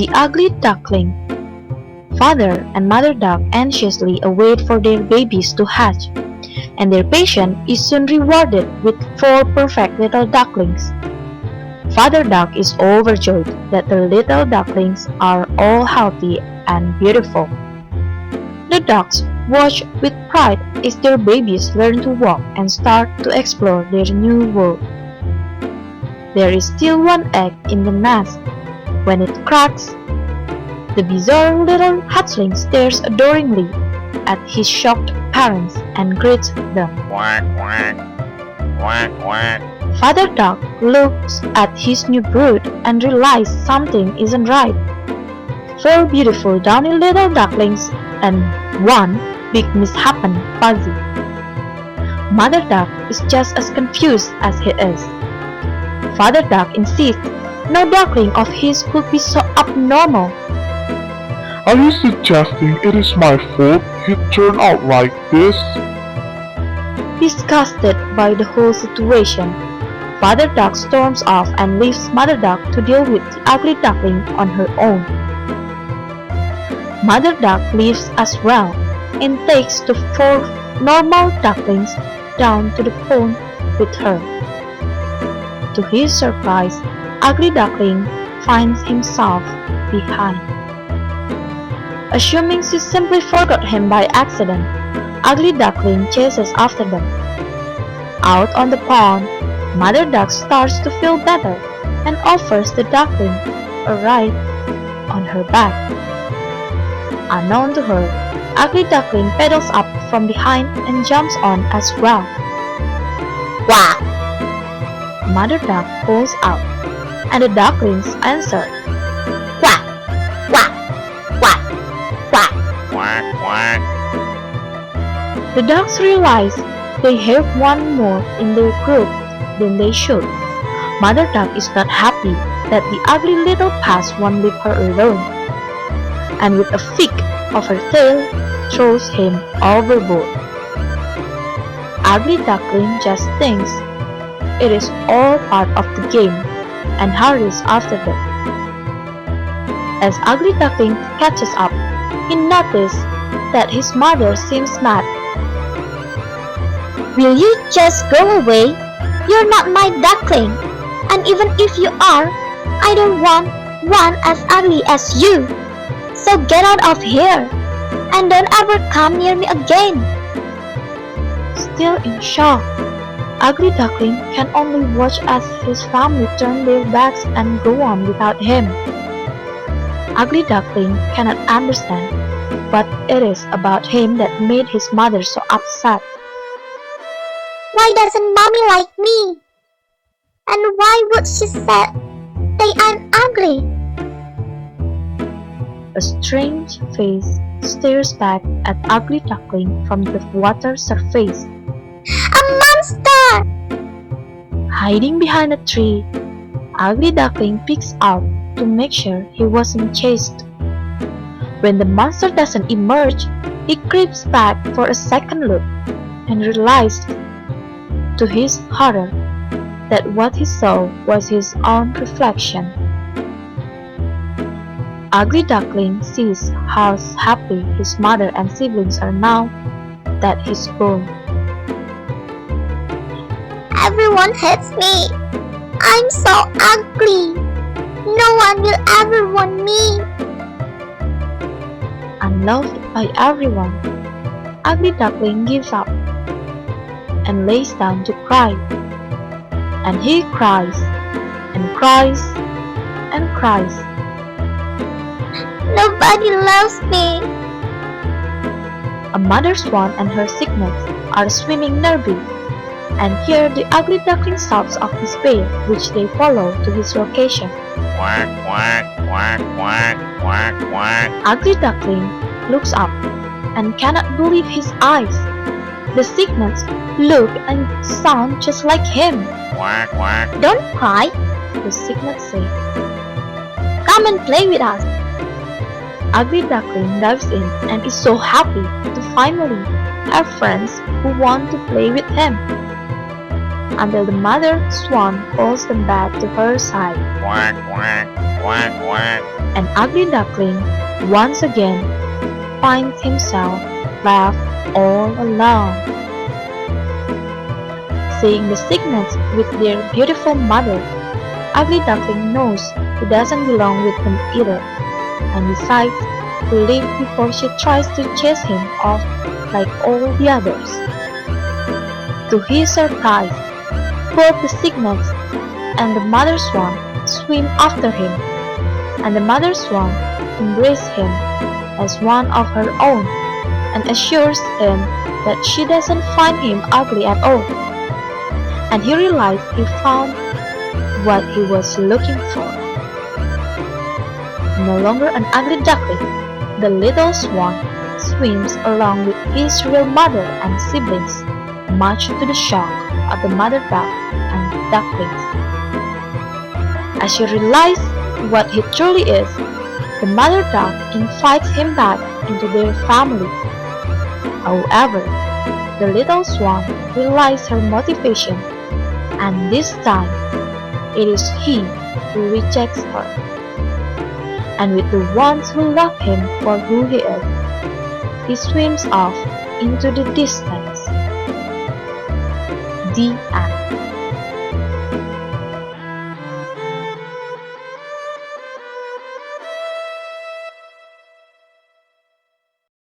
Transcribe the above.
The Ugly Duckling. Father and Mother Duck anxiously await for their babies to hatch, and their patience is soon rewarded with 4 perfect little ducklings. Father Duck is overjoyed that the little ducklings are all healthy and beautiful. The ducks watch with pride as their babies learn to walk and start to explore their new world. There is still one egg in the nest. When it cracks, the bizarre little hatchling stares adoringly at his shocked parents and greets them. Quack, quack, quack, quack. Father Duck looks at his new brood and realizes something isn't right. 4 beautiful downy little ducklings and 1 big misshapen fuzzy. Mother Duck is just as confused as he is. Father Duck insists no duckling of his could be so abnormal. Are you suggesting it is my fault he turned out like this? Disgusted by the whole situation, Father Duck storms off and leaves Mother Duck to deal with the ugly duckling on her own. Mother Duck leaves as well and takes the 4 normal ducklings down to the pond with her. To his surprise, Ugly Duckling finds himself behind. Assuming she simply forgot him by accident, Ugly Duckling chases after them. Out on the pond, Mother Duck starts to feel better and offers the duckling a ride on her back. Unknown to her, Ugly Duckling pedals up from behind and jumps on as well. Quack! Mother Duck calls out, and the ducklings answer, Quack! Quack! Quack! Quack! Quack! Quack! The ducks realize they have one more in their group than they should. Mother Duck is not happy that the ugly little past won't leave her alone, and with a flick of her tail, throws him overboard. Ugly Duckling just thinks it is all part of the game and hurries after them. As Ugly Duckling catches up, he notices that his mother seems mad. Will you just go away? You're not my duckling, and even if you are, I don't want one as ugly as you. So get out of here, and don't ever come near me again. Still in shock, Ugly Duckling can only watch as his family turn their backs and go on without him. Ugly Duckling cannot understand what it is about him that made his mother so upset. Why doesn't mommy like me? And why would she say I'm ugly? A strange face stares back at Ugly Duckling from the water surface. A monster! Hiding behind a tree, Ugly Duckling peeks out to make sure he wasn't chased. When the monster doesn't emerge, he creeps back for a second look and realized, to his horror, that what he saw was his own reflection. Ugly Duckling sees how happy his mother and siblings are now that he's gone. Everyone hates me. I'm so ugly. No one will ever want me. Unloved by everyone, Ugly Duckling gives up and lays down to cry. And he cries and cries and cries. Nobody loves me. A mother swan and her cygnets are swimming nearby, and hear the Ugly Duckling sobs of despair, which they follow to his location. Quack! Quack! Quack! Quack! Quack! Quack! Ugly Duckling looks up and cannot believe his eyes. The cygnets look and sound just like him. Quack! Quack! Don't cry, The cygnets say. come and play with us. Ugly Duckling dives in and is so happy to finally have friends who want to play with him. until the mother swan pulls them back to her side, quack, quack, quack, quack. and Ugly Duckling once again finds himself left all alone. Seeing the cygnets with their beautiful mother, Ugly Duckling knows he doesn't belong with them either, and decides to leave before she tries to chase him off like all the others. To his surprise, both the cygnets and the mother swan swim after him, and the mother swan embraces him as one of her own and assures him that she doesn't find him ugly at all, and he realized he found what he was looking for. No longer an ugly duckling, the little swan swims along with his real mother and siblings, much to the shock of the mother duck and ducklings. As she realizes what he truly is, the mother duck invites him back into their family. However, the little swan realizes her motivation, and this time it is he who rejects her. And with the ones who love him for who he is, he swims off into the distance. The end.